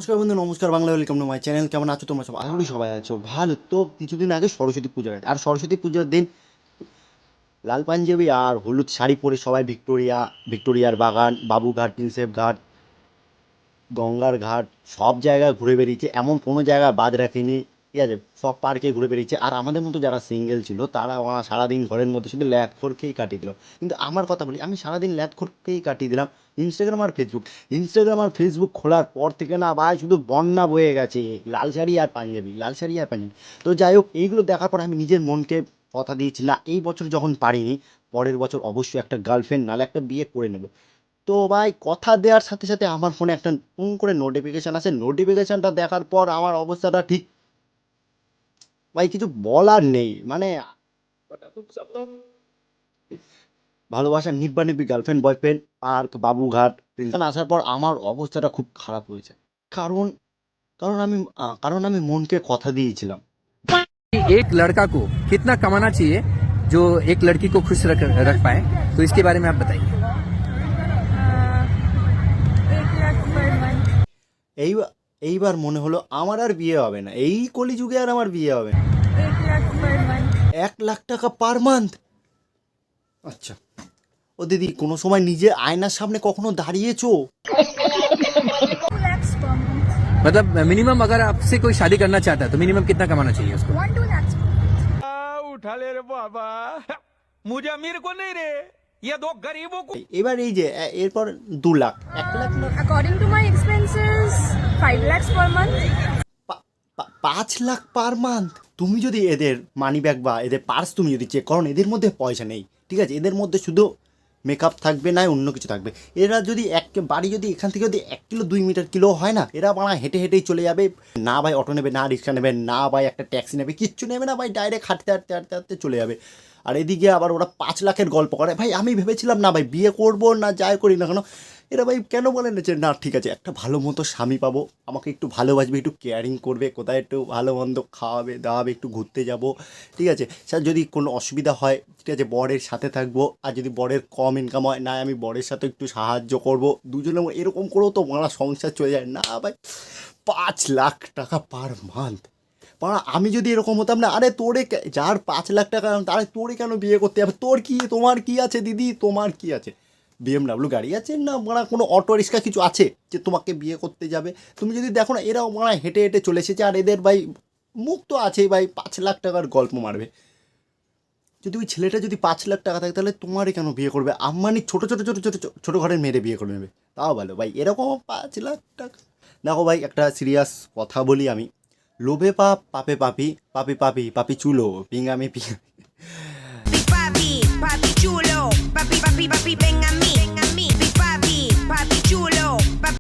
নমস্কার বন্ধু, নমস্কার Bangla, welcome to my channel. কেমন আছো তোমরা সব? আশা করি সবাই আছো ভালো। তো কিছুদিন আগে সরস্বতী পুজো গেছে, আর সরস্বতী পুজোর দিন লাল পাঞ্জাবি আর হলুদ শাড়ি পরে সবাই ভিক্টোরিয়ার বাগান, বাবুঘাট, প্রিন্সেপ ঘাট, গঙ্গার ঘাট সব জায়গায় ঘুরে বেরিয়েছে। এমন কোনো জায়গা বাদ রাখেনি, ঠিক আছে? সব পার্কে ঘুরে বেরিয়েছে। আর আমাদের মতো যারা সিঙ্গেল ছিল তারা সারাদিন ঘরের মধ্যে শুধু ল্যাদ খেয়েই কাটিয়ে দিল। কিন্তু আমার কথা বলি, আমি সারাদিন ল্যাদ খেয়েই কাটিয়ে দিলাম। ইনস্টাগ্রাম আর ফেসবুক খোলার পর থেকে না ভাই শুধু বন্যা বয়ে গেছে, লাল শাড়ি আর পাঞ্জাবি, লাল শাড়ি আর পাঞ্জাবি। তো যাই হোক, এইগুলো দেখার পর আমি নিজের মনকে কথা দিয়েছি, না এই বছর যখন পারিনি, পরের বছর অবশ্যই একটা গার্লফ্রেন্ড নাহলে একটা বিয়ে করে নেবো। তো ভাই কথা দেওয়ার সাথে সাথে আমার ফোনে একটা করে নোটিফিকেশান আসে। নোটিফিকেশানটা দেখার পর আমার অবস্থাটা ঠিক ভাই কিছু বলার নেই। মানে ভালোবাসার নিব্বা গার্লফ্রেন্ড বয়ফ্রেন্ড পার্ক, বাবুঘাট আসার পর আমার অবস্থাটা খুব খারাপ হয়েছে। কারণ কারণ আমি মনকে কথা দিয়েছিলাম। एक लड़का को कितना कमाना चाहिए जो एक लड़की को खुश रख पाए, तो इसके बारे में आप बताइए। 1 लाख पर मंथ। এইবার এইবার মনে হলো আমার আর বিয়ে হবে না, এই কলিযুগে আর আমার বিয়ে হবে না। 1 लाख पर मंथ। 1 লাখ টাকা পার মান্থ? আচ্ছা। ও দিদি, কোনো সময় নিজে আয়নার সামনে কখনো দাঁড়িয়েছো? 2 lakhs per month। मतलब मिनिमम अगर आपसे कोई शादी करना चाहता है तो मिनिमम कितना कमाना चाहिए उसको? 1-2 lakhs। उठा ले रे बाबा, मुझे अमीर को नहीं रे, ये दो गरीबों को। এবার এই যে এরপর 2 লাখ, 1 লাখ না, According to my expenses, 5 lakhs per month। 5 lakh per month. তুমি যদি এদের মানি ব্যাগ বা এদের পার্স তুমি যদি চেক করো, এদের মধ্যে পয়সা নেই, ঠিক আছে? এদের মধ্যে শুধু মেকআপ থাকবে, না অন্য কিছু থাকবে। এরা যদি বাড়ি যদি এখান থেকে যদি 1 কিলো 2 মিটার কিলো হয় না, এরা বাড়া হেঁটে হেঁটেই চলে যাবে। না ভাই অটো নেবে, না রিক্সা নেবে, না ভাই একটা ট্যাক্সি নেবে, কিচ্ছু নেবে না ভাই, ডাইরেক্ট হাঁটতে হাঁটতে হাঁটতে হাঁটতে চলে যাবে। আর এদিকে আবার ওরা 5 লাখের গল্প করে। ভাই আমি ভেবেছিলাম না ভাই বিয়ে করবো না, যাই করি না কেন, এরা ভাই কেন বলেন যে না ঠিক আছে একটা ভালো মতো স্বামী পাবো, আমাকে একটু ভালোবাসবে, একটু কেয়ারিং করবে, কোথায় একটু ভালো মন্দ খাওয়াবে দাওয়াবে, একটু ঘুরতে যাব, ঠিক আছে? স্যার যদি কোনো অসুবিধা হয়, ঠিক আছে, বরের সাথে থাকবো। আর যদি বরের কম ইনকাম হয়, না আমি বরের সাথে একটু সাহায্য করব, দুজনে এরকম করেও তো মারা সংসার চলে যায় না ভাই। 5 লাখ টাকা পার মান্থ। আমি যদি এরকম হতাম না, আরে তোরে যার 5 লাখ টাকা, তারে তোরে কেন বিয়ে করতে হবে? তোমার কি আছে দিদি, তোমার কি আছে? BMW গাড়ি আছে না, মারা কোনো অটো রিক্সা কিছু আছে যে তোমাকে বিয়ে করতে যাবে? তুমি যদি দেখো না, এরাও মারা হেঁটে হেঁটে চলে এসেছে, আর এদের ভাই মুখ তো আছেই ভাই, 5 লাখ টাকার গল্প মারবে। যদি ওই ছেলেটা যদি 5 লাখ টাকা থাকে, তাহলে তোমারই কেন বিয়ে করবে? আম্বানি ছোটো ঘরের মেয়েরে বিয়ে করে নেবে, তাও ভালো ভাই। এরকম 5 লাখ টাকা। দেখো ভাই, একটা সিরিয়াস কথা বলি আমি, লোভে পাপ, পাপে পাপি, পাপি পাপি, পাপি চুলো, পিঙ্গামি পিঙ্গামি। Papi, papi chulo, papi, papi, papi, venga.